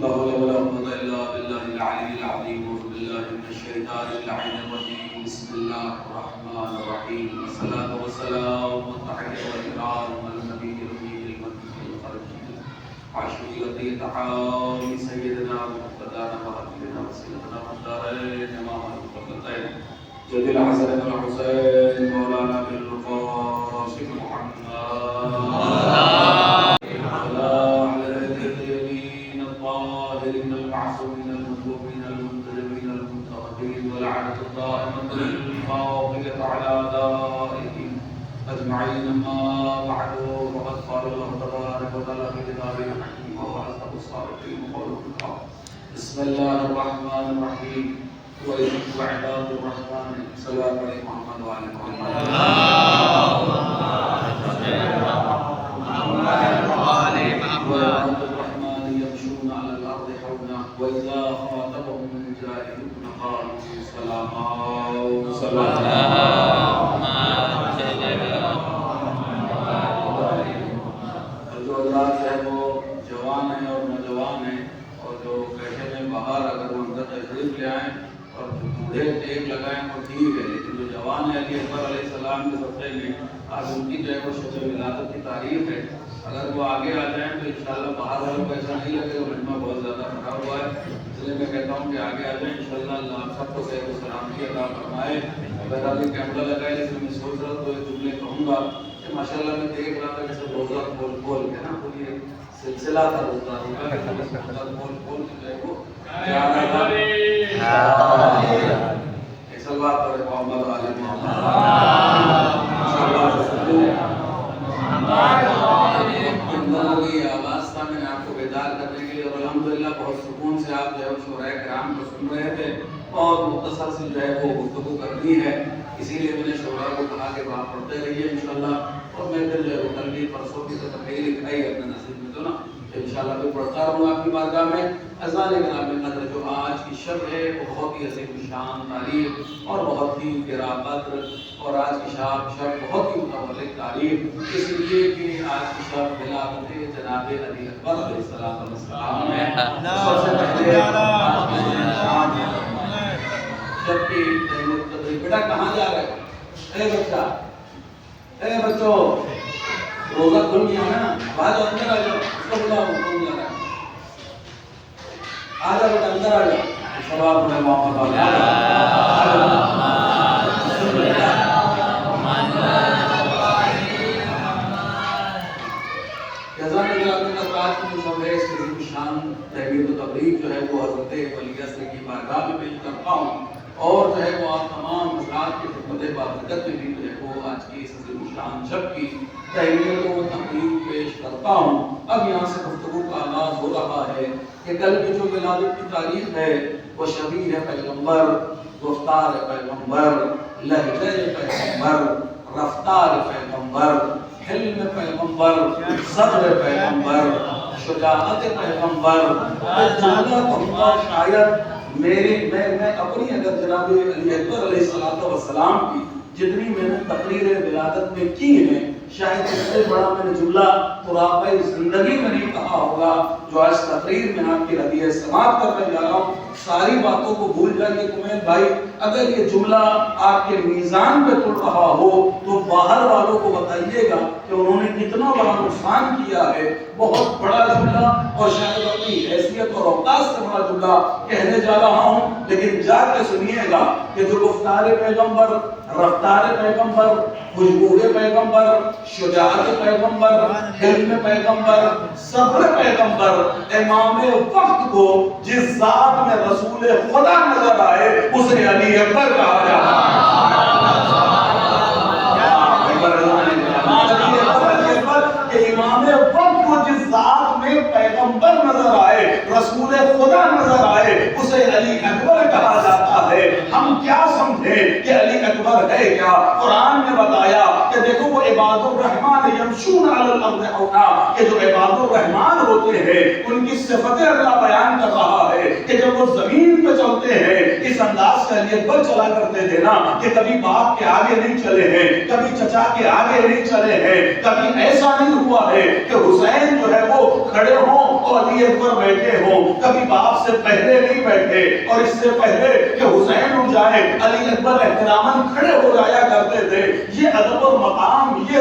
لا حول ولا قوة إلا بالله العلي العظيم. أعوذ بالله من الشيطان اللعين الرجيم. بسم الله الرحمن الرحيم. الصلاة والسلام والتحية والإكرام على النبي الأمي المكي الخرجي عاشقية تحاوي سيدنا ومقتدانا وحبيبنا وسيدنا والدارين إمام المتقدمين جد الحسن والحسين مولانا بالقاسم محمد المعصومين المظلومين المنتجبين المنتقبين واللعنة الدائمة الباقية على أعدائهم أجمعين. ما بعد فقد قال الله تبارك وتعالى في كتابه الحكيم وهو أصدق الصادقين وقوله الحق. بسم الله الرحمن الرحيم. ويحب عباد الرحمن صلى على محمد وعلى محمد. وإذا خاطبهم الجاهلون قالوا سلاما سلاما. جو حضرات ہے وہ جوان ہیں اور نوجوان ہیں اور جو بیٹھے میں باہر اگر وہ اندر تشریف لے آئیں اور جو بوڑھے ٹیک لگائیں تو ٹھیک ہے، لیکن جو جوان ہے علی اکبر علیہ السلام کے صدقے میں آج ان کی جو ہے وہ شب ولادت کی تعریف ہے، اگر وہ آگے آ جائیں تو انشاءاللہ باہر والوں کو ایسا نہیں لگے گا مجمع بہت زیادہ بھرا ہوا ہے، اس لیے میں کہتا ہوں کہ آگے آ جائیں انشاءاللہ. اللہ آپ سب کو صحت و سلامتی عطا فرمائے. میرا بھی کیمرہ لگائے لیکن میں سوچ رہا تو ایک جملے کہوں گا کہ ماشاءاللہ میں دیکھ رہا تھا کہ سب روزہ کھول کھول کے نا کوئی ایک سلسلہ تھا روزہ کا کھول کھول کے جو ہے وہ جا رہا تھا. ایک سلوات پڑھے محمد علی محمد کی آواز تھا. میں نے آپ کو بیدار کرنے کے لیے اور الحمدللہ بہت سکون سے آپ جو ہے شورائے کرام کو سن رہے تھے. بہت مختصر سے جو ہے وہ گفتگو کرنی ہے، اسی لیے میں نے شورا کو کہا کہ وہاں پڑھتے رہیے انشاءاللہ. اور میں پھر جو ہے کل بھی پرسوں کی تو تقریر لکھائی اپنے نصیب میں تو نا انشاءاللہ بھی پڑھتا رہوں گا آپ کی بارگاہ میں. اذان کرام قدر جو آج کی شب ہے وہ بہت ہی عظیم شان تعریف اور بہت ہی گراں قدر اور آج کی شب بہت ہی متعلق تعریف، اس لیے کہ آج کی شب ولادت جناب علی اکبر علیہ السلام ہے. سب سے پہلے شب کی تقریب. بیٹا کہاں جا رہے ہو؟ اے بچہ، اے بچوں، روزہ کھل گیا ہے نا، باہر اندر آ جاؤ. اس کو بلاؤ کون جا رہا ہے؟ آ جاؤ بیٹا اندر آ جاؤ. شباب میں محمد شان تحریر و تبلیغ جو ہے وہ حضرت ولی عصر کی بارگاہ میں پیش کرتا ہوں اور جو ہے وہ آپ تمام حضرات کی خدمت بابرکت میں بھی جو ہے وہ آج کی اس عظیم شان شب کی تحریر و تبلیغ پیش کرتا ہوں. اب یہاں سے گفتگو کا آغاز ہو رہا ہے کہ کل کی جو ولادت کی تاریخ ہے وہ شبیہ پیغمبر، گفتار پیغمبر، لہجہ پیغمبر، رفتار پیغمبر، حلم پیغمبر، صبر پیغمبر، شجاعت پیغمبر. جملہ کہوں شاید میں اپنی اگر جناب علی اکبر علیہ السلام کی جتنی میں نے تقریر ولادت میں کی ہیں شاید اس سے بڑا میں نے جملہ قرابۂ زندگی میں نہیں کہا ہوگا جو آج تقریر میں آپ کی ہدیہ سماعت کرنے جا رہا ہوں. ساری باتوں کو بھول جائیے کمیل بھائی. اگر یہ جملہ آپ کے میزان پہ تل رہا ہو تو باہر والوں کو بتائیے گا کہ انہوں نے کتنا بڑا نقصان کیا ہے. بہت بڑا جملہ اور شاید اپنی حیثیت اور اوقات سے بڑا جملہ کہنے جا رہا ہوں، لیکن جا کے سنیے گا کہ جو گفتار پیغمبر، رفتار پیغمبر، خوشبوئے پیغمبر، شجاعت پیغمبر، حلم پیغمبر، صبر پیغمبر، امام وقت کو جس ذات میں رسول خدا نظر آئے اسے علی اکبر کہا جاتا ہے. امام وقت کو جس ذات میں پیغمبر نظر آئے، رسول خدا نظر آئے، اسے علی اکبر کہا جاتا ہے. ہم کیا سمجھیں کہ علی اکبر ہے کیا؟ قرآن نے بتایا کہ دیکھو وہ عباد الرحمن یمشون علی الارض ہونا، کہ جو عباد الرحمن ہوتے ہیں ان کی صفتیں اللہ بیان کر رہا ہے کہ جب وہ زمین پہ چلتے ہیں اس انداز سے علی اکبر چلا کرتے تھے نا کہ کبھی باپ کے آگے نہیں چلے ہیں، کبھی چچا کے آگے نہیں چلے ہیں، کبھی ایسا نہیں ہوا ہے کہ حسین جو ہے وہ کھڑے ہوں اور علی اکبر بیٹھے ہوں، کبھی باپ سے پہلے نہیں بیٹھے، اور اس سے پہلے کہ حسین اٹھ جائے علی اکبر احتراماً کھڑے ہو جایا کرتے تھے۔ یہ ادب اور مقام، یہ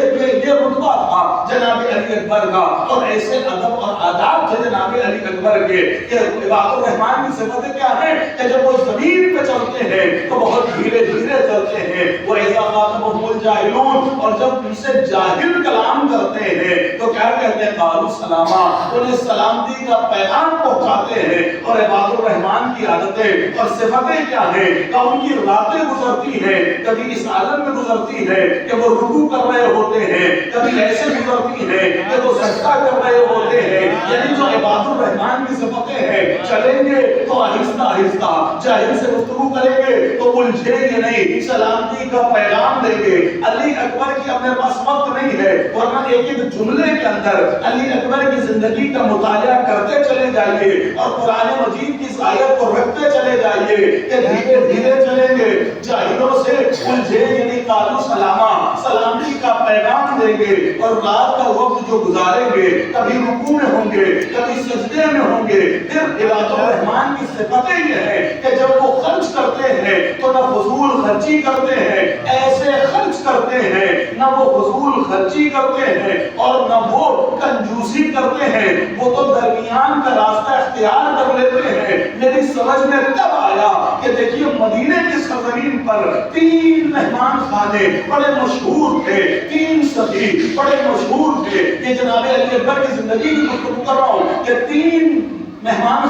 رتبہ تھا جناب علی اکبر کا، اور ایسے ادب اور آداب تھے جناب علی اکبر کے کہ عباد الرحمن کی صفتیں کیا ہیں کہ جب وہ زمین پہ چلتے ہیں تو بہت دھیرے دھیرے چلتے ہیں۔ وہ ایسا خاطبهم الجاہلون، اور جب ان سے جاہل کلام کرتے ہیں تو کیا کہتے ہیں؟ قالوا سلاما، انہیں سلامتی کا پیغام پہنچاتے ہیں۔ اور عباد الرحمن کی عادتیں اور صفتیں کیا ہیں کہ ان کی راتیں گزرتی ہیں، کبھی اس عالم میں گزرتی ہے کہ وہ رکوع کر رہے ہوتے ہیں، کبھی ایسے گزرتی ہے کہ وہ سجدہ کر رہے ہوتے ہیں۔ یعنی جو عباد الرحمن کی صفتیں ہیں، چلیں گے تو آہستہ آہستہ، جاہل سے گفتگو کریں گے تو الجھیں گے نہیں، سلامتی کا پیغام دیں گے۔ علی اکبر کی اپنے پاس وقت نہیں ہے، ورنہ ایک ایک جملے کے اندر علی اکبر کی زندگی کا مطالعہ کرتے چلے جائیے اور قرآن مجید کی اس آیت کو رکھتے چلے جائیے کہ دھیرے دھیرے چلیں گے، جاہلوں سے الجھیں یعنی قالوا سلاما، سلامتی کا پیغام دیں گے، اور رات کا وقت جو گزاریں گے کبھی رکوع میں ہوں گے کبھی سجدے میں ہوں گے۔ پھر عباد الرحمن کی صفتیں یہ ہے کہ جب وہ خرچ کرتے ہیں تو نہ فضول خرچی کرتے ہیں، ایسے خرچ کرتے ہیں، نہ وہ فضول خرچی کرتے ہیں اور نہ وہ کنجوسی کرتے ہیں، وہ تو درمیان کا راستہ اختیار کر لیتے ہیں۔ میری سمجھ میں تب آیا کہ دیکھیے مدینے کی سرزمین پر 3 مہمان خانے بڑے مشہور تھے، 3 سخی بڑے مشہور تھے۔ یہ جناب علی اکبر کی زندگی کی گفتگو کر رہا ہوں کہ 3 مہمان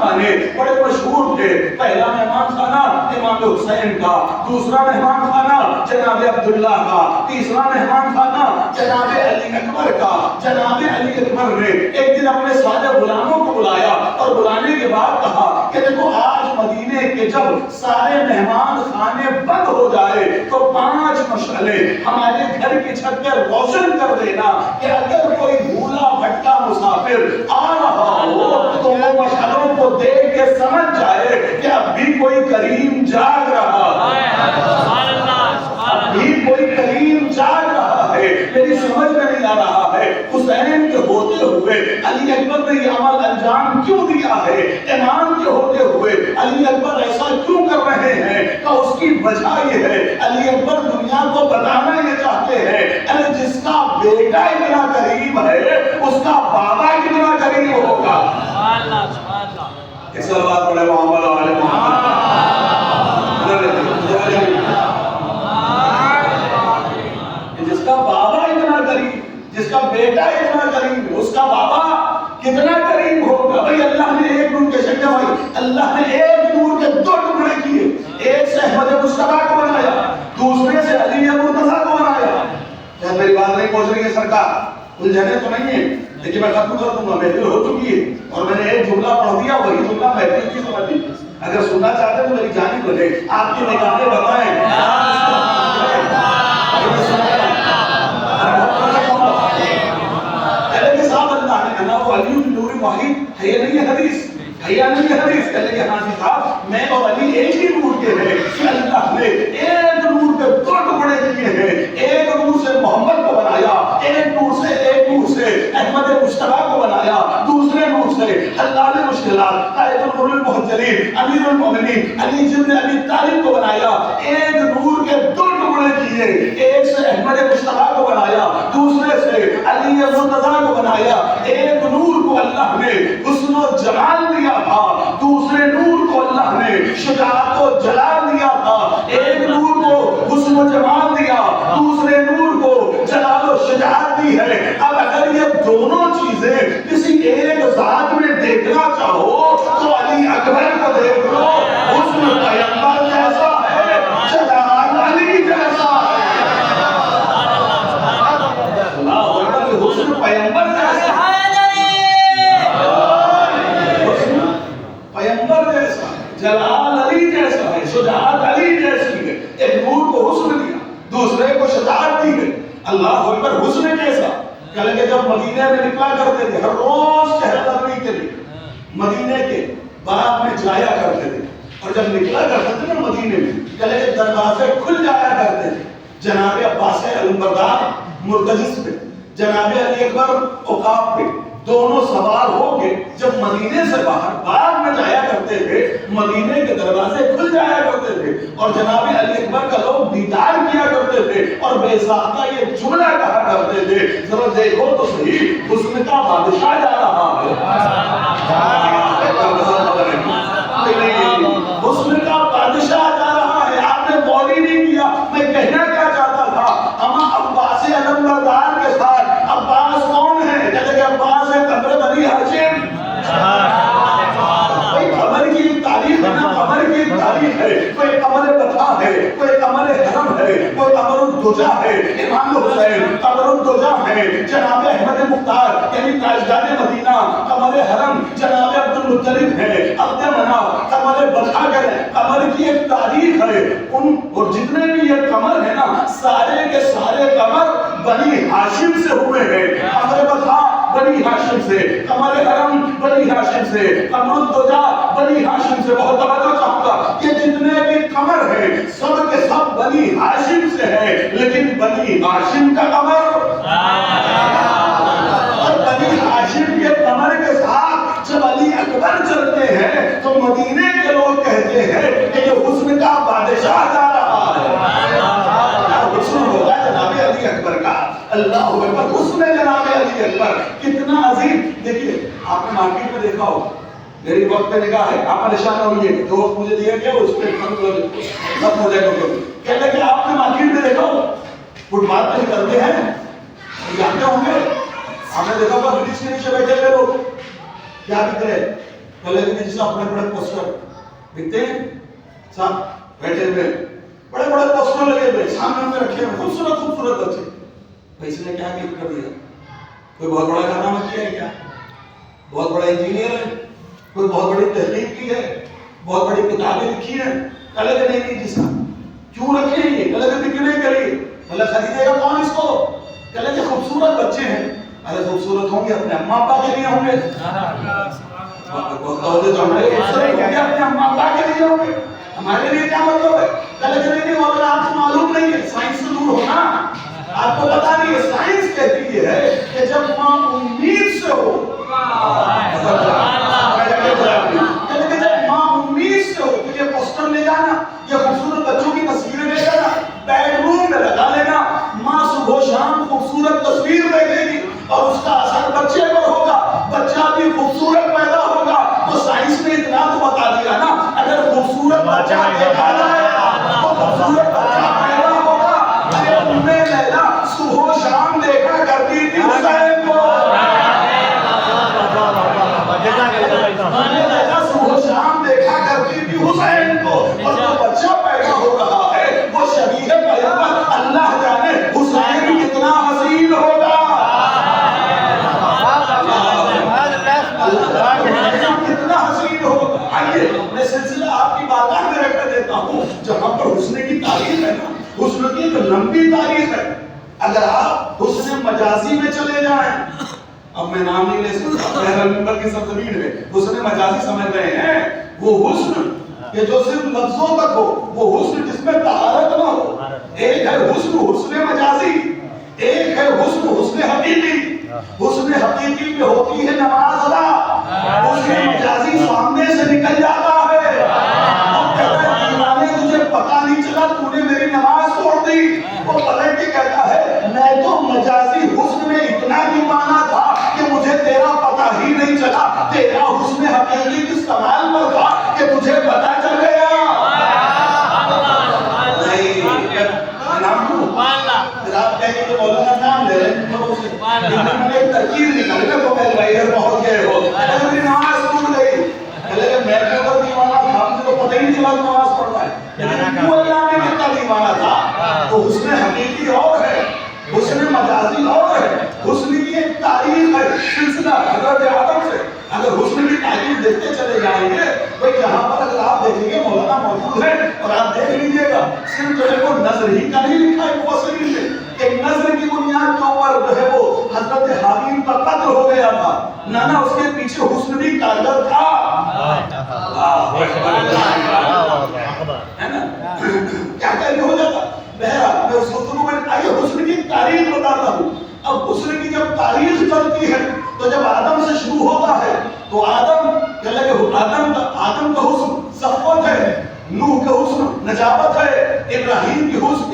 خانے بڑے مشہور تھے۔ پہلا مہمان خانہ امام حسین کا، دوسرا مہمان خانہ جناب عبداللہ کا، تیسرا مہمان خانہ جناب علی اکبر کا۔ جناب علی اکبر نے ایک دن اپنے سارے غلاموں کو بلایا اور بلانے کے بعد کہا کہ دیکھو آج مدینے کے جب سارے مہمان خانے بند ہو جائے تو 5 مشعلیں ہمارے گھر کی چھت پر روشن کر دینا کہ اگر کوئی بھولا بھٹکا مسافر آ رہا ہو تو وہ مشعلوں کو دیکھ کے سمجھ جائے کہ اب بھی کوئی کریم جاگ رہا ہے، اب بھی کوئی کریم جاگ رہا ہے۔ میری سمجھ میں نہیں آ رہا ہے حسین کے ہوتے ہوئے علی اکبر نے یہ عمل انجام کیوں دیا ہے، امام کے ہوتے ہوئے علی اکبر ایسا کیوں کر رہے ہیں؟ کہ اس کی وجہ یہ ہے علی اکبر دنیا کو بتانا یہ چاہتے ہیں ارے جس کا بیٹا اتنا قریب ہے اس کا بابا کتنا قریب ہوگا۔ ایک سال بات پڑھے محمد علیہ محمد، جس کا بابا اتنا قریب، جس کا بیٹا اتنا قریب، اس کا بابا کتنا قریب ہوگا۔ بھئی اللہ نے ایک نور کے شکل بھائی اللہ نے ایک نور کے 2 ٹکڑے کیے، ایک سے احمد مصطفیٰ کو بنایا، دوسرے سے علی مرتضیٰ کو بنایا۔ کیا میری بات نہیں پہنچ رہی ہے سرکار؟ الجھنے تو نہیں ہے، لیکن میں ختم کر دوں گا، محفل ہو چکی ہے اور میں نے ایک جملہ پڑھ دیا، وہی جملہ محفل کی سمجھ لی۔ اگر سننا چاہتے ہیں تو میری جانب رہے، آپ کی نگاہیں بتائیں۔ علی نور واحد ہے نہیں حدیث، ہے نہیں حدیث، کہتے کہ ہاں جی صاحب میں اور علی ایک ہی نور کے ہیں کہ اللہ نے ایک نور کے 2 ٹکڑے کیے ہیں، ایک نور سے محمد کو بنایا، ایک نور سے احمد مصطفیٰ کو بنایا، دوسرے نور سے حلال مشکلات قائد الغر المحجلین امیر المومنین علی بن ابی طالب کو بنایا۔ ایک نور کے 2 ٹکڑے کیے، ایک سے احمد مصطفیٰ کو بنایا، دوسرے سے علی مرتضیٰ کو بنایا۔ ایک نور کو اللہ نے حسن و جمال دیا تھا، دوسرے نور کو اللہ نے شجاعت و جلال دیا تھا۔ ایک نور کو حسن و جمال دیا، دوسرے نور کو جلال و شجاعت دی ہے۔ اب اگر یہ دونوں چیزیں کسی ایک ذات میں دیکھنا چاہو تو علی اکبر کو دیکھ لو، حسن پیغمبر جیسا ہے، جلال علی جیسا ہے، حسن پیغمبر جیسا ہے، پیغمبر جیسا ہے، جلال علی جیسا ہے، شجاعت علی جیسی ہے۔ ایک نور کو حسن دیا، دوسرے کو شجاعت دی ہے۔ اللہ اکبر، حسن کیسا کہ جب مدینے میں نکلا کرتے تھے ہر روز چہرہ قدمی کے لیے مدینے کے باغ میں جایا کرتے تھے، اور جب نکلا کرتے تھے نا مدینے میں کہ دروازے کھل جایا کرتے تھے جناب عباس علمبردار مرتجس پہ جناب علی اکبر عقاب پہ دونوں سوار ہو کے جب مدینے سے باہر باغ میں جایا کرتے تھے، مدینے کے دروازے کھل جایا کرتے تھے اور جناب علی اکبر کا لوگ دیدار کیا کرتے تھے اور بے ساختہ یہ جملہ کہا کرتے تھے، ذرا دیکھو تو صحیح حسن کا بادشاہ جا رہا ہے، حسن کا بادشاہ جا رہا ہے۔ آپ نے بولی نہیں کیا، میں کہنا کیا چاہتا تھا، اما عباس علمبردار کے ساتھ عباس کون ہے؟ کہتے کہ عباس ہے قمر بنی ہاشم۔ کوئی قمر کی تاریخ ہے نا، قمر کی تاریخ ہے، کوئی قمر بطا ہے، کوئی قمر حرم ہے، کوئی قمر الدجا ہے، امام حسین قمر الدجا ہے، جناب احمد مختار یعنی تاجدار مدینہ قمر حرم جناب عبد المطلب ہے، عبد مناف قمر بطا ہے، قمر کی ایک تاریخ ہے۔ ان اور جتنے بھی یہ قمر ہے نا، سارے کے سارے قمر بنی ہاشم سے ہوئے ہیں، قمر بطا بنی ہاشم سے، قمر حرم بنی ہاشم سے، قمر الدجا بنی ہاشم سے۔ بہت توجہ چاہوں گا، یہ جتنے بھی قمر ہیں سب کے سب بنی ہاشم سے ہیں، لیکن بنی ہاشم کا قمر اور بنی ہاشم کے قمر کے ساتھ جب علی اکبر چلتے ہیں تو مدینے کے لوگ کہتے ہیں کہ یہ حسن کا بادشاہ جا رہا ہے۔ حسن ہوگا جناب علی اکبر کا، اللہ اکبر، حسن جناب علی اکبر کتنا عظیم۔ دیکھیے آپ نے مارکیٹ میں دیکھا ہو، میری وقت پہ نگاہ ہے، آپ پریشان ہوئیے جو وقت مجھے دیا گیا اس پہ ختم ہو جائے گا۔ کہتے کہ آپ نے مارکیٹ میں دیکھا ہو فٹ پاتھ پہ نکلتے ہیں، جانتے ہوں گے آپ نے دیکھا ہوگا برج کے نیچے بیٹھے ہوئے لوگ کیا بک رہے ہیں، پہلے کے جیسے اپنے بڑے پوسٹر بکتے ہیں، صاحب بیٹھے ہوئے بڑے بڑے پوسٹر لگے ہوئے سامنے میں رکھے ہوئے، خوبصورت خوبصورت بچے، اس نے کیا کلک کر دیا، کوئی بہت بڑا کارنامہ کیا ہے کیا، بہت بڑا انجینئر ہے، کوئی بہت بڑی تحقیق کی ہے، بہت بڑی کتابیں لکھی ہیں، کہلے کہ نہیں جی صاحب کیوں رکھے ہیں یہ، کہلے کہ بکنے کے لیے، مطلب خریدے گا کون اس کو، کہلے کہ خوبصورت بچے ہیں، ارے خوبصورت ہوں گے اپنے اماں ابا کے لیے ہوں گے، اپنے اماں ابا کے لیے ہوں گے، ہمارے لیے کیا مطلب ہے، کہلے کہ نہیں مولانا آپ کو معلوم نہیں ہے، سائنس سے دور ہونا، آپ کو پتا نہیں ہے، سائنس کہتی ہے کہ جب ماں امید سے ہو، کہتے کہ جب ماں امید سے ہو تو یہ پوسٹر لے جانا، یہ خوبصورت بچوں کی تصویریں لے جانا، بیڈ روم میں لگا لینا، ماں صبح شام خوبصورت تصویر دیکھے گی اور اس کا اثر بچے پر ہوگا، بچہ بھی خوبصورت پیدا ہوگا۔ تو سائنس نے اتنا تو بتا دیا نا، اگر خوبصورت بچہ دیکھا جائے تو خوبصورت بچہ پیدا ہوگا۔ ام لیلا صبح شام دیکھا کرتی تھی حسین کو، صبح شام دیکھا کرتی تھی حسین کو، اور جو بچہ پیدا ہو رہا ہے وہ شبیہ پیغمبر، اللہ جانے حسین کتنا حسین ہوگا، کتنا حسین ہوگا۔ آئیے میں سلسلہ آپ کی باتیں میں رکھ دیتا ہوں، جہاں پر حسن کی تاریخ ہے نا، حسن کی ایک لمبی تاریخ ہے۔ اگر آپ حسن مجازی میں چلے جائیں، اب میں نام نہیں لے سکتا، بہر المنبر کی سرزمین میں حسن مجازی سمجھ رہے ہیں، وہ حسن کہ جو صرف لفظوں تک ہو، وہ حسن جس میں طہارت نہ ہو۔ ایک ہے حسن حسن مجازی، ایک ہے حسن حسن حقیقی۔ حسن حقیقی میں ہوتی ہے نماز ادا، حسن مجازی سامنے سے نکل جاتا ہے، اب کہتا ہے دیوانے تجھے پتہ نہیں چلا تو نے میری نماز توڑ دی۔ وہ پلٹ کے کہتا ہے میں تو مجازی حسن میں اتنا دیوانہ تھا کہ مجھے تیرا پتہ ہی نہیں چلا، تیرا حسن حقیقی کس کمال پر تھا کہ تجھے پتہ چل گیا۔ آپ کہیں گے کہ مولانا نام لے رہے ہیں، لیکن میں نے ایک ترکیب نکالی نا تو میرے بھائی بہت گئے ہو، میری نماز ٹوٹ گئی، لیکن میں تو دیوانہ تھا، مجھے تو پتہ ہی نہیں چلا نماز پڑھنا ہے، لیکن وہ اللہ نے کتنا دیوانہ تھا۔ تو حسن حقیقی اور ہے، حسن مجازی اور ہے، حسن کی ایک تاریخ ہے، سلسلہ حضرت آدم سے۔ اگر حسن کی تاریخ دیکھتے چلے جائیں گے تو یہاں پر اگر آپ دیکھیں گے مولانا موجود ہے اور آپ دیکھ لیجئے گا، صرف جو ہے وہ نظر ہی کا نہیں لکھا ہے مفسرین نے، ایک نظر کی بنیاد کے اوپر جو ہے وہ حضرت حابیل کا قتل ہو گیا تھا، نانا اس کے پیچھے حسن بھی کارگر تھا، ہے نا، کیا کہہ ہو جاتا۔ بہرحال میں اس گفتگو میں آئیے حسن کی تاریخ بتاتا ہوں۔ اب حسن کی جب تاریخ چلتی ہے تو جب آدم سے شروع ہوتا ہے تو آدم کہنے لگے آدم کا حسن صفوت ہے، نوح کا حسن نجابت ہے، ابراہیم کا حسن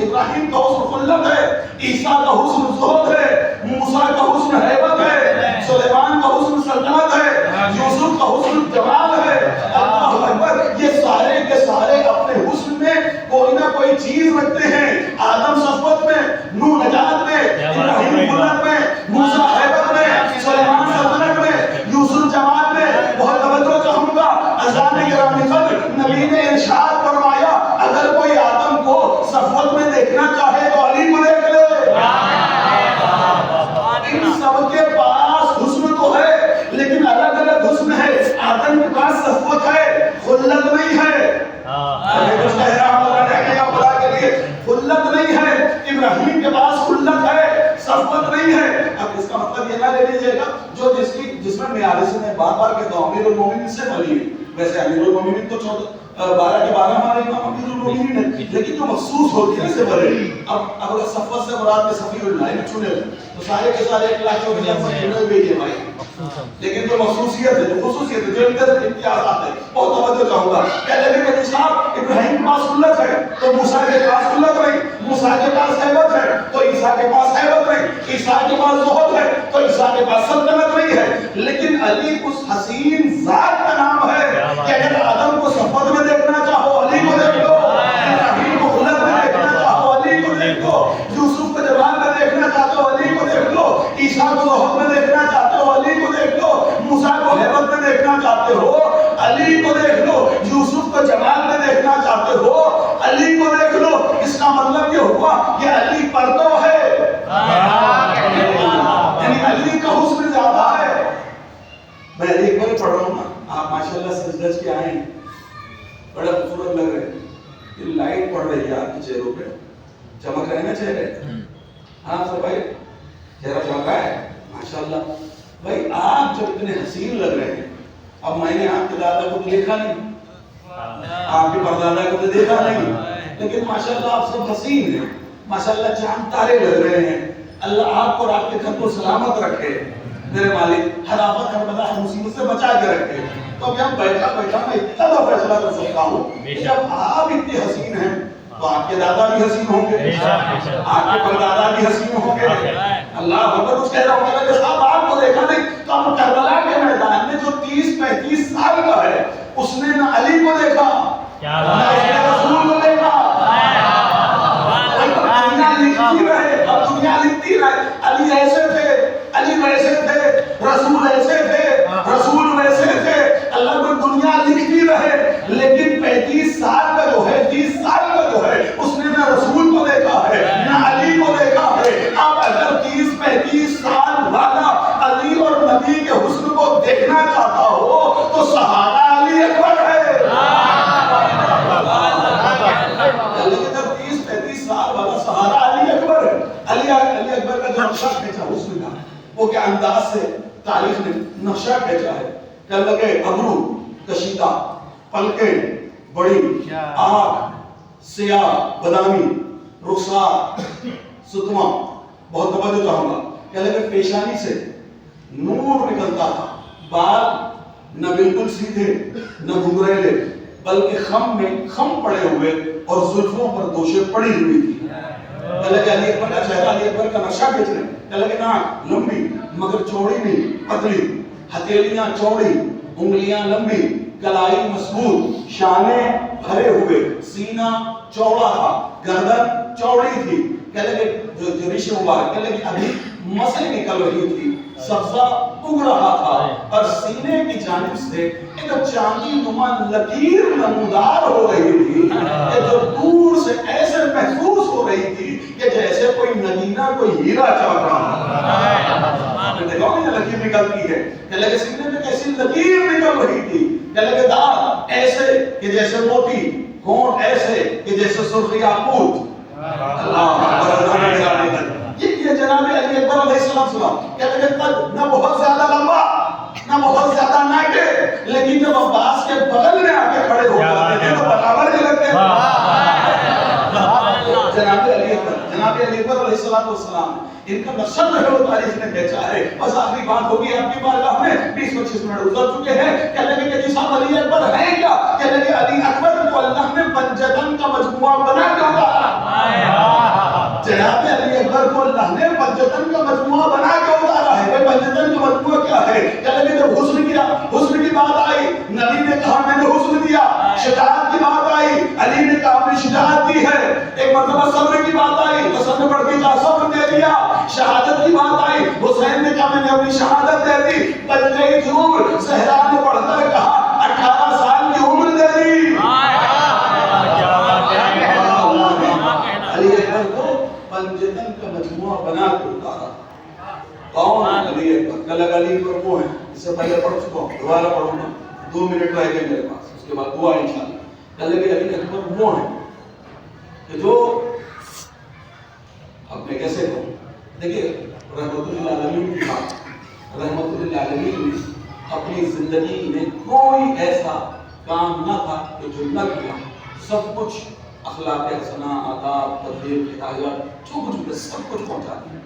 خلت ہے، عیسیٰ کا حسن زہد ہے، موسیٰ کا حسن ہیبت ہے، سلیمان کا حسن سلطنت ہے، یوسف کا حسن جمال ہے۔ اللہ اکبر، یہ سارے کے سارے اپنے حسن میں کوئی نہ کوئی چیز رکھتے ہیں۔ آدم صفوت میں، نوح نجات میں، ابراہیم خلت میں، موسیٰ ہیبت میں، سلیمان سلطنت میں، یوسف جمال میں۔ بہت توجہ چاہوں گا، اذان گرامی قدر نبی نے ارشاد فرمایا اگر کوئی آدم کو صفوت میں دیکھنا چاہے تو علی کو دیکھ لے۔ ان سب کے پاس حسن تو ہے لیکن الگ الگ حسن ہے۔ آدم کے پاس صفوت ہے، خلت نہیں ہے۔ خلت نہیں ہے، ابراہیم کے پاس خلت ہے، صفوت نہیں ہے۔ اب اس کا مطلب یہ نہ لے لیجئے گا جو جس میں معیار سے میں بار بار کہتا ہوں امیر المومنین سے بھلی ہے، ویسے امیر المومنین تو 12 کے 12 ہمارے امام امیر المومنین ہے، لیکن جو مخصوص ہوتی ہے سے بھلے۔ اب اگر صفوت سے مراد کے صفی اللہ میں چنے تو سارے کے سارے 1,24,000 چنے ہوئے ہیں بھائی، لیکن جو مخصوصیت ہے، جو خصوصیت ہے، جو امتیازات ہے، بہت توجہ چاہوں گا۔ کہتے ہیں کہ صاحب ابراہیم کے پاس خلت ہے تو موسیٰ کے پاس خلت نہیں، موسیٰ کے پاس ہیبت ہے تو عیسیٰ کے پاس ہیبت نہیں، عیسیٰ کے پاس زہد ہے تو عیسیٰ کے پاس سلطنت نہیں ہے۔ لیکن علی اس حسین ذات کا نام ہے کہ اگر آدم کو صفوت میں دیکھنا چاہو علی کو دیکھ لو، ابراہیم کو خلت میں دیکھنا چاہو علی کو دیکھ لو، یوسف کو جمال میں دیکھنا چاہتے ہو علی کو دیکھ لو، عیسیٰ کو زہد میں دیکھنا چاہتے ہو علی کو دیکھ لو، موسیٰ کو ہیبت میں دیکھنا چاہتے ہو علی کو دیکھ لو، یوسف کو جمال میں دیکھنا چاہتے ہو علی کو دیکھ لو۔ اس کا مطلب یہ ہوا کہ علی پردو ہے، یعنی علی کا حسن زیادہ ہے۔ میں ایک بار پڑھ رہا ہوں نا، آپ ماشاءاللہ سجدج کے آئے ہیں، بڑا خوبصورت لگ رہے ہیں، یہ لائٹ پڑ رہی ہے آپ کے چہروں پہ، چمک رہے ہیں نا چہرے؟ ہاں سر بھائی چہرہ چمک رہا ہے ماشاءاللہ۔ بھائی آپ جب اتنے حسین لگ رہے ہیں، اب میں نے آپ کے دادا کو دیکھا نہیں، آپ کے پردادا کو تو دیکھا نہیں، لیکن ماشاءاللہ آپ سب حسین ہیں، ماشاءاللہ چاند تارے لگ رہے ہیں۔ اللہ آپ کو آپ کے گھر کو سلامت رکھے میرے مالک، ہر آفت ہر بلا ہر مصیبت سے بچا کے رکھے۔ تو اب یہاں بیٹھا میں اتنا فیصلہ کر سکتا ہوں کہ جب آپ اتنے حسین ہیں تو آپ کے دادا بھی حسین ہوں گے، آپ کے پردادا بھی حسین ہوں گے۔ اللہ اکبر، کچھ کہہ رہا ہوں کہ صاحب آپ کو دیکھا نہیں تو اب کربلا کے میدان میں جو 30-35 سال کا ہے اس نے نہ علی کو دیکھا نہ اس نے رسول کو دیکھا۔ دنیا لکھتی رہے، اب دنیا لکھتی رہے، علی ایسے تھے، علی ویسے تھے، رسول ایسے تھے، رسول ویسے تھے، اللہ کو دنیا لکھتی رہے، لیکن 35 سال کا جو ہے 30 سال کا جو ہے اس نے نہ رسول کو دیکھا ہے نہ علی کو دیکھا ہے۔ اب اگر 30-35 سال والا علی اور نبی کے حسن کو دیکھنا چاہتا ہو تو سہارا علی اکبر ہے۔ لیکن جب 30-35 سال والا سہارا علی اکبر ہے، علی اکبر کا جو نقشہ کھینچا حسن کا، وہ کیا انداز سے تاریخ نے نقشہ کھینچا ہے۔ کہنے لگے ابرو کشیدہ، پلکیں بڑی، آنکھ سیاہ بادامی، رخسار ستما، بہت توجہ چاہوں گا۔ کہنے لگے پیشانی سے نور نکلتا تھا، بال نہ بالکل سیدھے نہ گھنگریلے بلکہ خم پڑے ہوئے اور زلفوں پر دوشیں پڑی ہوئی تھی۔ کہنے لگے علی اکبر کا چہرہ، علی اکبر کا نقشہ کھینچ رہے ہیں۔ کہنے لگے ناک لمبی مگر چوڑی نہیں، پتلی، ہتھیلیاں چوڑی، انگلیاں لمبی، کلائی مضبوط، شانے بھرے ہوئے، سینہ چوڑا تھا، گردن چوڑی تھی۔ کہنے لگے جو ریش مبارک، کہنے لگے ابھی مسل نکل رہی تھی، سبزہ اگ رہا تھا اور سینے کی جانب سے ایک چاندی نما لکیر نمودار ہو رہی تھی کہ جو دور سے ایسے محسوس ہو رہی تھی کہ جیسے کوئی نگینہ کوئی ہیرا چمک رہا ہے۔ دیکھو یہ لکیر نکلتی ہے، کہ لگے سینے میں کیسی لکیر نکل رہی تھی، کہ لگے دانت ایسے کہ جیسے موتی، ہونٹ ایسے کہ جیسے سرخ یاقوت۔ یہ جناب علی اکبر علیہ السلام کہتے ہیں قد نہ بہت زیادہ لمبا نہ بہت زیادہ ناٹے، لیکن جب عباس کے بغل میں آ کے کھڑے ہو جاتے ہیں تو برابر کے لگتے ہیں۔ جناب علی اکبر علیہ السلام ان کا نقشہ جو ہے وہ تاریخ نے کھینچا ہے. بس آخری بات ہوگی آپ کی بارگاہ میں. 20-25 منٹ گزر چکے ہیں. کہنے لگے کہ جی صاحب علی اکبر ہے کیا؟ کہنے لگے علی اکبر کو اللہ نے پنجتن کا مجموعہ بنا کے اتارا. جناب علی اکبر کو اللہ نے پنجتن کا مجموعہ بنا کے اتارا ہے. بھائی پنجتن کا مجموعہ کیا ہے؟ کہنے لگے جب حسن کی بات آئی, نبی نے کہا میں نے حسن دیا. شجاعت کی بات آئی, علی نے کہا اپنی شجاعت دی ہے. ایک مرتبہ صبر کی بات آئی تو سب نے بڑھ کے کہا صبر دے دیا. شہادت کی بات آئی, حسین نے کہا میں نے اپنی شہادت دے دی. بچ گئی تھی عمر, زہرا نے بڑھ کر کہا 18 سال کی عمر دے دی. علی اکبر کو پنجتن کا مجموعہ بنا کے اتارا. کون علی اکبر؟ کل علی اکبر وہ ہیں, اس سے پہلے پڑھ چکا ہوں, دوبارہ پڑھوں گا. 2 منٹ رہ گئے میرے پاس, اس کے بعد دعا انشاءاللہ. کل علی اکبر وہ ہیں کہ جو اب میں کیسے کہوں, دیکھیے رحمت للعالمین کی بات, رحمت للعالمین نے اپنی زندگی میں کوئی ایسا کام نہ تھا کہ جو نہ کیا. سب کچھ اخلاق حسنہ, آداب, تربیت, ہدایت, جو کچھ بھی سب کچھ پہنچا دیا.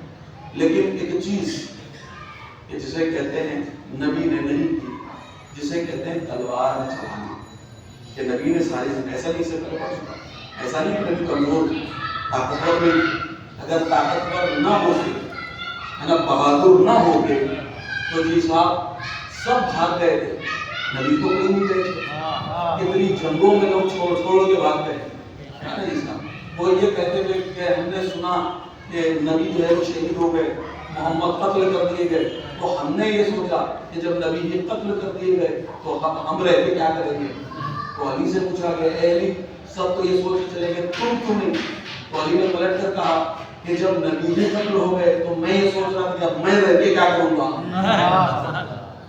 لیکن ایک چیز کہ جسے کہتے ہیں نبی نے نہیں کی, جسے کہتے ہیں تلوار چلانا, کہ نبی نے ساری ایسا نہیں سے پہلے پڑھ چکا, ایسا نہیں کہ نبی کمزور طاقتور نہیں. اگر طاقتور نہ ہوتے, بہادر نہ ہوتے تو جی صاحب سب بھاگ گئے تھے, نبی تو کوئی نہیں گئے تھے. کتنی جنگوں میں لوگ چھوڑ کے بھاگ گئے. وہ یہ کہتے تھے کہ ہم نے سنا کہ نبی جو ہے وہ شہید ہو گئے, محمد قتل کر دیے گئے. تو ہم نے یہ سوچا کہ جب نبی یہ قتل کر دیے گئے تو ہم رہ کے کیا کریں گے. تو علی سے پوچھا گیا, اے علی سب تو یہ سوچ کے چلے گئے, تم کیوں نہیں؟ تو علی نے پلٹ کر کہا کہ جب نبی بھی قتل ہو گئے تو میں یہ سوچ رہا تھا کہ اب میں رہ کے کیا کروں گا.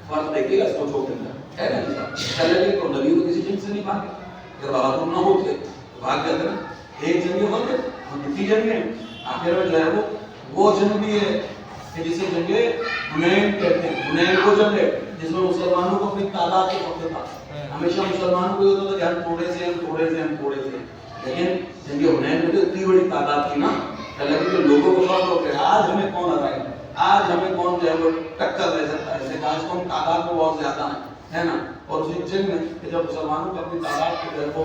فرق دیکھیے گا سوچو کے اندر ہے نا. چلے گئے تو نبی تو کسی جنگ سے نہیں بھاگے, اگر بہادر نہ ہوتے بھاگ جاتے نا. ایک جنگ ہوتے اور کتنی جنگیں, آخر میں جو ہے وہ جنگ بھی ہے کہ جسے جنگے حنین کہتے ہیں. حنین وہ جنگ ہے جس میں مسلمانوں کو اپنی تعداد کے فخر تھا. ہمیشہ مسلمانوں کو یہ ہوتا تھا کہ ہم تھوڑے سے, لیکن جنگ حنین میں تو اتنی بڑی تعداد تھی نا, کہ لوگوں کو فخر ہو گیا آج ہمیں کون ہرائے گا, آج ہمیں کون جو ہے وہ ٹکر دے سکتا ہے. آج تو ہم تعداد میں بہت زیادہ ہیں, ہے نا. اور اسی جنگ میں کہ جب مسلمانوں کو اپنی تعداد کو جو ہے وہ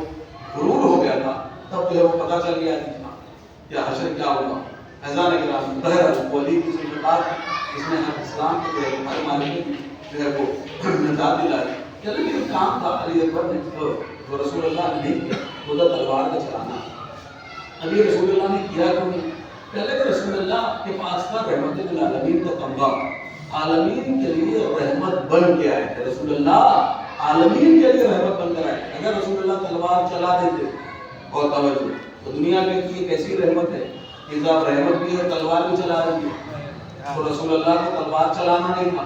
غرور ہو گیا تھا, تب جو ہے وہ پتہ چل گیا تھا کہ حشر کیا ہوگا. فیضان کرام بہرحال ولی کی بات اس نے اسلام کے ہر معاملے میں جو ہے وہ نجات دلائی. چلو یہ کام تھا علی اکبر نے جو رسول اللہ نے نہیں کیا, وہ تھا تلوار کا چلانا. ابھی رسول اللہ نے کیا کیوں نہیں؟ پہلے کہ رسول اللہ کے پاس تھا رحمت للعالمین کا تمغہ, عالمین کے لیے رحمت بن کے آئے تھے. رسول اللہ عالمین کے لیے رحمت بن کر آئے. اگر رسول اللہ تلوار چلا دیتے, اور توجہ, تو دنیا میں یہ کیسی رحمت ہے کہ جب رحمت بھی ہے تلوار بھی چلا رہی ہے. تو رسول اللہ کو تلوار چلانا نہیں تھا,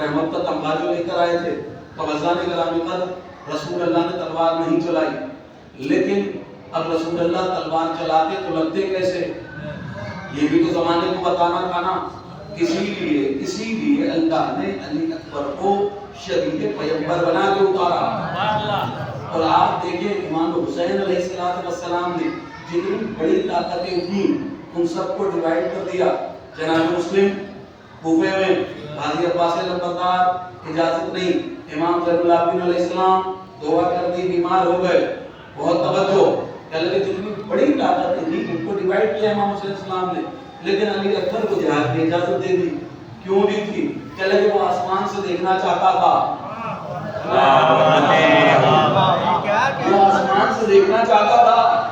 رحمت کا تمغہ جو لے کر آئے تھے. تو فیضان کرام قدر رسول اللہ نے تلوار نہیں چلائی, لیکن اب رسول اللہ تلوار چلاتے تو لگتے کیسے, یہ بھی تو زمانے کو بتانا تھا نا. اسی لیے اللہ نے علی اکبر کو شبیہ پیغمبر بنا کے اتارا. اور آپ دیکھیں امام حسین علیہ السلام نے جتنی بڑی طاقتیں تھیں ان سب کو ڈیوائیڈ کر دیا. جناب مسلم کوفے میں غازی عباس لمبردار اجازت نہیں, امام زین العابدین علیہ السلام دعا کر دی, بیمار ہو گئے. بہت توجہ, کہ جتنی بڑی طاقتیں تھیں ان کو ڈیوائیڈ کیا امام حسین السلام نے, لیکن علی اکبر کو جہاد کی اجازت دے دی. کیوں دی تھی؟ کہ وہ آسمان سے دیکھنا چاہتا تھا. وہ آسمان سے دیکھنا چاہتا تھا,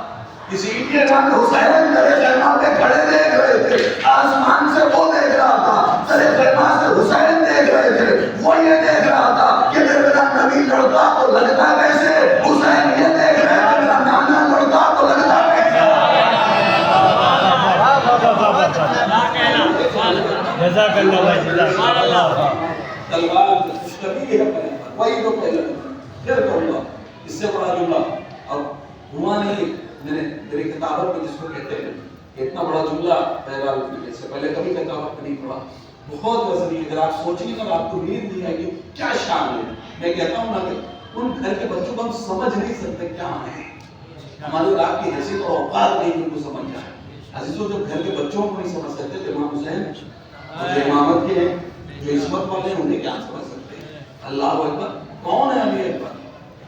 اسی لیے امام حسین درے خیمہ پہ کھڑے دیکھ رہے تھے. آسمان سے وہ دیکھ رہا تھا, درے خیمہ سے حسین دیکھ رہے تھے. وہ یہ دیکھ رہا تھا کہ میرا نبی لڑتا تو لگتا کیسے, حسین یہ دیکھ رہے تھے میرا نانا لڑتا تو لگتا کیسے. جزاک اللہ بھائی, جزاک اللہ. تلوار خوشخبری ہے وہی تو پہلے پھر کہوں گا اس سے بڑا جملہ اب ہوا نہیں. میرے کتابت میں جس کو کہتے ہیں اتنا بڑا جملہ بہرحال اس سے پہلے کبھی کتابت میں نہیں پڑھا, بہت وزنی. اگر آپ سوچیں گے آپ کو نیند نہیں آئے گی کیا شان ہے. میں کہتا ہوں نا کہ ان گھر کے بچوں کو ہم سمجھ نہیں سکتے کیا ہے. ہماری رات کی حیثیت اور اوقات نہیں ان کو سمجھ جائے. عزیزوں جب گھر کے بچوں کو نہیں سمجھ سکتے تو امام حسین جو امامت کے ہیں جو عصمت والے ہیں انہیں کیا سمجھ سکتے ہیں؟ اللہ اکبر. کون ہے علی اکبر؟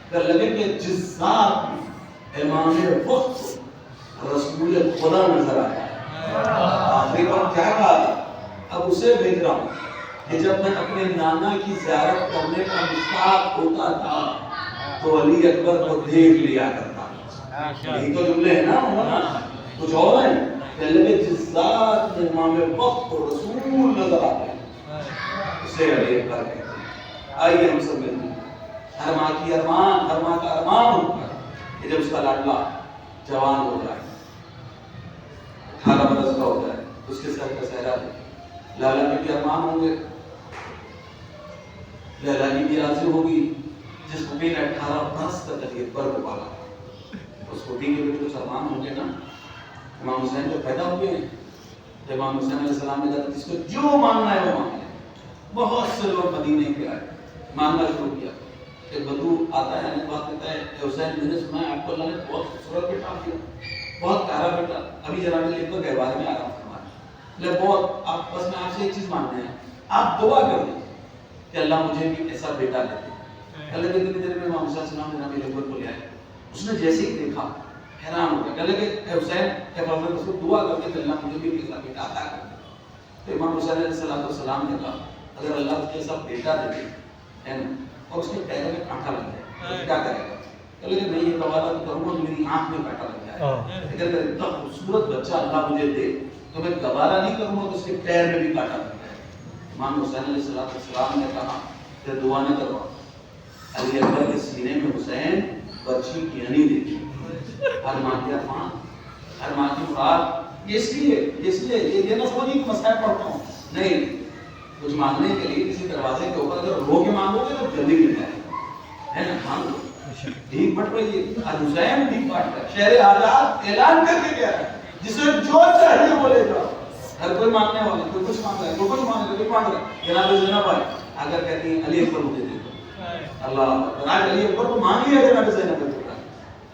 کہ لگے کہ جس ذات امام وقت رسول خدا نظر آیا آخری بار کیا کہا تھا؟ اب اسے بھیج رہا ہوں کہ جب میں اپنے نانا کی زیارت کرنے کا مشتاق ہوتا تھا تو علی اکبر کو دیکھ لیا کرتا. یہی تو جملے ہیں نا مولانا, کچھ اور ہیں. پہلے میں جس ذات میں امام وقت کو رسول نظر آتے ہیں اسے علی اکبر کہتے ہیں. آئیے ہم سب ملتے ہیں. ہر ماں کی ارمان, ہر ماں کا ارمان ہوتا ہے کہ جب اس کا لاڈلا جوان ہو جائے, 18 برس کا ہو جائے, اس کے سر کا سہرا دے. لالا کے بھی ارمان ہوں گے, لیلا کی بھی راضی ہوگی جس کو بھی 18 برس تک علی اکبر کو پالا. اس کو بھی کچھ ارمان ہوں گے نا. امام حسین جو پیدا ہوئے ہیں, امام حسین علیہ السلام نے کہا جس کو جو ماننا ہے وہ مان لے. بہت سے لوگ مدینے کے آئے, ماننا شروع کیا. ایک بدو آتا ہے, بات کہتا ہے کہ حسین میں نے سنا ہے آپ کو اللہ نے بہت خوبصورت بیٹا دیا, بہت پیارا بیٹا. ابھی جناب علی اکبر گہوارے میں آرام فرمائے, لے بہت آپ بس میں آپ سے ایک چیز مانتے ہیں, آپ دعا کر دیں کہ اللہ مجھے بھی ایسا بیٹا دے دے. اللہ کے اتنی دیر میں امام حسین السلام جناب علی اکبر کو لے آئے. اس نے جیسے ہی دیکھا حیران ہو گیا, کہنے لگے اے حسین اے فاطمہ رسول دعا کر دے کہ اللہ مجھے بھی ایسا بیٹا عطا کر دے. تو امام حسین علیہ السلام نے کہا اگر اللہ تجھے ایسا بیٹا دے دے ہے نا اور اس کے پیروں میں کانٹا لگ جائے کیا کرے گا؟ کہنے لگے میں یہ گوارا تو کروں گا میری آنکھ میں کانٹا لگ جائے. اگر اتنا خوبصورت بچہ اللہ مجھے دے تو میں گوارا نہیں کروں گا تو اس کے پیر میں بھی کانٹا لگ جائے. امام حسین علیہ السلام نے کہا کہ دعا نہ کروا. علی اکبر کے سینے میں حسین برچھی کی ہنی دیکھی. ہر ماں کی ارمان, ہر ماں کی مراد. اس لیے یہ نہ سمجھیے کہ مسائل پڑھتا ہوں, نہیں, کچھ مانگنے کے لیے کسی دروازے کے اوپر اگر رو کے مانگو گے تو جلدی مل جائے گا, ہے نا. مانگ لو, بھیک بٹ رہی ہے. حسین بھیک بانٹ رہا ہے, شہر آزاد اعلان کر کے گیا ہے جسے جو چاہیے وہ لے جاؤ. ہر کوئی مانگنے والا, کوئی کچھ مانگ رہا ہے, کوئی کچھ مانگ رہا ہے, کوئی مانگ رہا ہے. جناب زینب آئے اگر کہتی ہیں علی اکبر مجھے دے دو, اللہ آج علی اکبر کو مانگ لیا جناب زینب نے.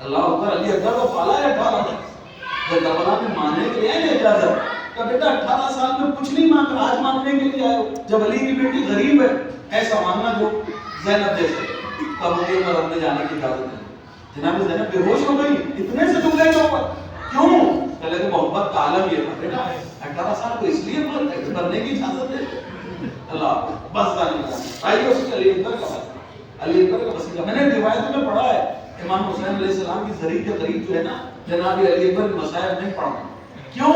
اللہ اکبر, علی اکبر کو پالا ہے 18 سال. جب کربلا میں ماننے کے لیے آئے اجازت کہ بیٹا 18 سال میں کچھ نہیں مانگ رہا, آج مانگنے کے لیے آئے. جب علی کی بیٹی غریب ہے ایسا مانگنا جو زینب دے سکے, تب مجھے عمر اپنے جانے کی اجازت ہے. جناب زینب بے ہوش ہو گئی اتنے سے جملے کے اوپر. کیوں؟ پہلے کہ محبت کا عالم یہ تھا بیٹا 18 سال کو اس لیے بننے کی اجازت ہے. اللہ بس آئیے اس کے علی اکبر کا بس, علی اکبر کا وسیلہ. میں نے روایت میں پڑھا ہے امام حسین علیہ السلام کی زری کے قریب جو ہے نا جناب علی اکبر کے مصائب نہیں پڑھا. کیوں؟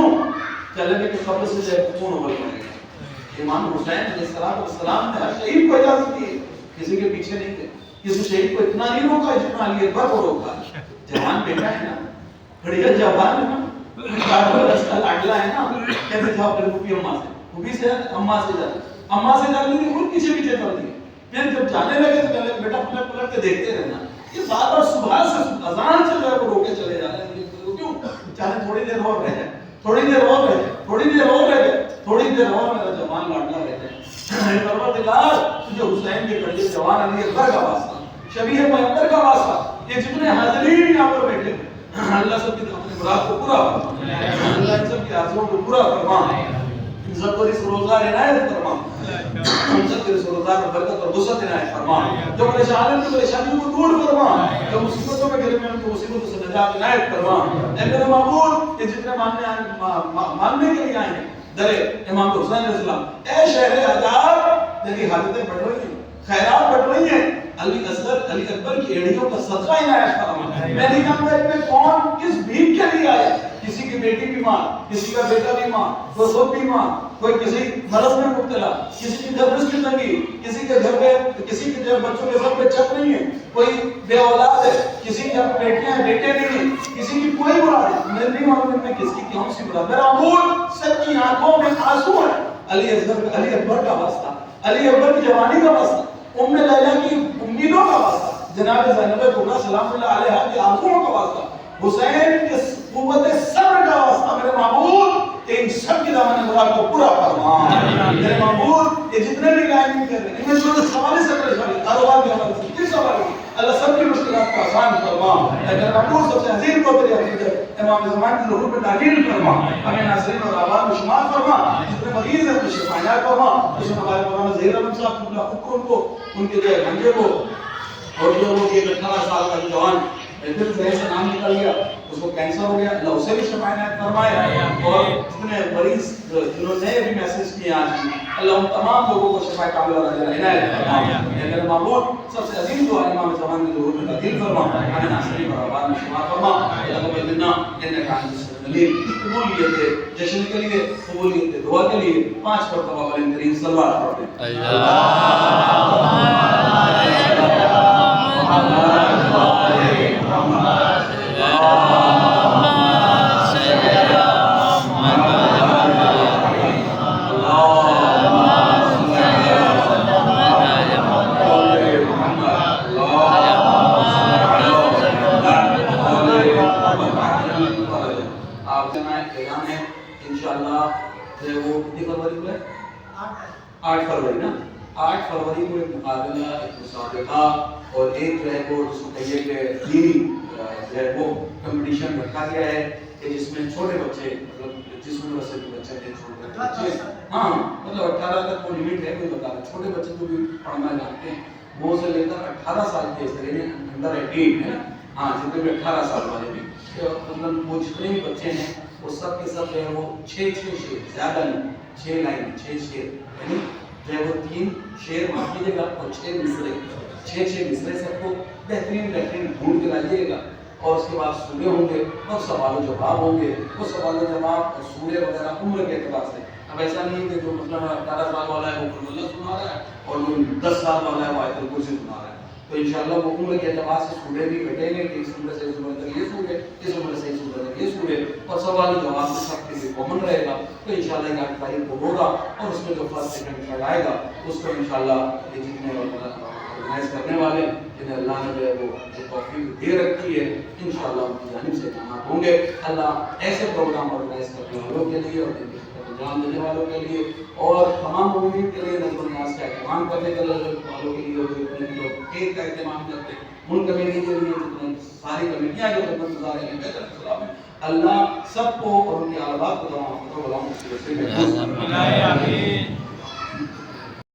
چلے کہ قبر سے جب کون ابل پڑے گا. امام حسین علیہ السلام نے ہر شہید کو اجازت دی, کسی کے پیچھے نہیں گئے, کسی شہید کو اتنا نہیں روکا جتنا علی اکبر کو روکا. جوان بیٹا ہے نا, بڑھیا جوان ہے نا, لاڈلا ہے نا, کیسے جاؤ پھر پھوپھی اماں سے, پھوپھی سے اماں سے جاتے, اماں سے جاتے تھی خود پیچھے پیچھے چلتی. پھر جب جانے لگے تو کہنے بیٹا پلٹ پلٹ کے دیکھتے رہنا. یہ بار بار صبح سے اذان سے جو ہے وہ روکے چلے جا رہے ہیں. کیوں؟ چاہے تھوڑی دیر اور رہ جائے, تھوڑی دیر اور رہ جائے, تھوڑی دیر اور رہ جائے, تھوڑی دیر اور میرا جوان لاڈلا رہ جائے. پروردگار تجھے حسین کے کڑے جوان علی اکبر کا واسطہ, شبیہ پیغمبر کا واسطہ, یہ جتنے حاضرین یہاں پر بیٹھے اللہ سب کی اپنی مراد کو پورا فرما, اللہ سب کی آرزوؤں کو پورا فرما, سب کو اس روزہ عنایت فرما, ہم سب کے روزہ میں برکت اور وسعت عنایت فرما, جو پریشان ہیں پریشانیوں کو دور فرما, جو مصیبتوں میں گرے ہیں ان کو مصیبتوں سے نجات عنایت فرما. اے میرے معبود یہ جتنے ماننے کے لیے آئے ہیں در امام حسین علیہ السلام, اے شہر عذاب تیری حاجتیں بڑھ رہی ہیں, خیرات بڑھ رہی ہیں, علی اکبر کی ایڑیوں کا صدقہ عنایت فرما. میں نہیں جانتا ان میں کون کس بھیک کے لیے آیا, کسی کی بیٹی بیمار, کسی کا بیٹا بیمار, کوئی خود بیمار, کوئی کسی مرض میں مبتلا, کسی کی گھر رزق کی تنگی, کسی کے گھر میں کسی کے بچوں کے سر پہ چھت نہیں ہے, کوئی بے اولاد ہے, کسی کی بیٹیاں ہیں بیٹے نہیں ہیں, کسی کی کوئی مراد ہے. میں نہیں معلوم میں کس کی کون سی مراد. میرا معبود سب کی آنکھوں میں آنسو ہے. علی اکبر کا واسطہ, علی اکبر کی جوانی کا واسطہ, ام لیلا کی امیدوں کا واسطہ, جناب زینب کبریٰ سلام اللہ علیہا کی آرزوؤں کا واسطہ, حسین کے قوت صبر کا واسطہ. میرے معبود ان سب کی دامن مراد کو پورا فرما. میرے معبود یہ جتنے بھی لائن کر رہے ہیں ان میں جو سوال سے پریشانی کاروبار کے حوالے سے کس سوال کی اللہ سب کی مشکلات کو آسان فرما، اے میرے محبوب سب سے عظیم کو تیری عقیدت امام زمان کی ظہور پہ تعجیل فرما، ہمیں ناصرین اور آباد میں شمار فرما، جتنے مریض ہیں تو شفایات فرما، جس میں ہمارے مولانا ظہیر احمد صاحب اللہ حکم کو ان کے جو بھنجے کو اور جو وہ 18 سال کا جوان پھر ذہن سے نام نکل گیا، اس کو کینسر ہو گیا، اللہ اسے بھی شفایات فرمائے، اور جتنے مریض جنہوں نے بھی میسج کیے آج بھی اللہ ان تمام لوگوں کو شفا کاملہ اور اجر عنایت فرما۔ اے میرے معبود سب سے عظیم دعا امام زمان کی ظہور میں تعدیل فرما، ہمیں ناصرین اور آباد میں شمار فرما، تقبل منا انک انت السمیع العلیم۔ قبولیت جشن کے لیے، قبولیت دعا کے لیے 5 مرتبہ بلند ترین صلوات پڑھیں۔ آپ جانا اعلان ہے انشاءاللہ وہ کتنی فروری کو ہے 8 فروری نا 8 فروری کو ایک مقابلہ، ایک مسابقہ اور ایک جو ہے وہ جس کو کہیے کہ دینی جو ہے وہ کمپٹیشن رکھا گیا ہے کہ جس میں چھوٹے بچے مطلب جس عمر سے بھی بچے ہیں چھوٹے بچے، ہاں مطلب 18 تک کوئی لمٹ ہے کوئی بتا رہا، چھوٹے بچے کو بھی پڑھنا جانتے ہیں وہ سے لے کر 18 سال کے اس طرح انڈر 18 ہے نا، ہاں جتنے بھی 18 سال والے بھی مطلب وہ جتنے بھی بچے ہیں وہ سب کے سب جو ہے وہ 6 شعر، زیادہ نہیں 6 لائن 6 شعر، یعنی جو ہے وہ 3 شعر معاف کیجیے گا اور 6 مصرے 6 مصرے سب کو بہترین ڈھونڈ کے لائیے گا، اور اس کے بعد سورے ہوں گے اور سوال و جواب ہوں گے، وہ سوال و جواب اور سورے وغیرہ عمر کے اعتبار سے، اب ایسا نہیں ہے کہ جو مطلب 18 سال والا ہے وہ قرآن اللہ سنا رہا ہے اور جو 10 سال والا ہے وہ آیت الکرسی سنا رہا ہے، تو انشاءاللہ وہ عمر کے اعتبار سے سورے بھی بیٹھیں گے کہ اس عمر سے اس عمر تک یہ سورے، اس عمر سے اس عمر تک یہ سورے، اور سوال و جواب میں سب کے لیے کامن رہے گا، تو انشاءاللہ یہ 8 تاریخ کو ہوگا، اور اس میں جو فرسٹ سیکنڈ تھرڈ آئے گا اس کو انشاءاللہ یہ جتنے آرگنائز کرنے والے جنہیں اللہ نے جو ہے وہ توفیق دے رکھی ہے انشاءاللہ ان کی جانب سے انعامات ہوں گے۔ اللہ ایسے پروگرام آرگنائز کرنے والوں کے لیے اور انجام دینے والوں کے لیے اور تمام مومنین کے لیے نظر و نیاز کا اہتمام کرنے والوں کے لیے اور جو کیک کا اہتمام کرتے ہیں ان کمیٹی کے لیے جتنے ساری کمیٹیاں جو خدمت گزار ہیں بہتر خدا میں اللہ سب کو اور ان کے آلات کو تمام غلاموں سے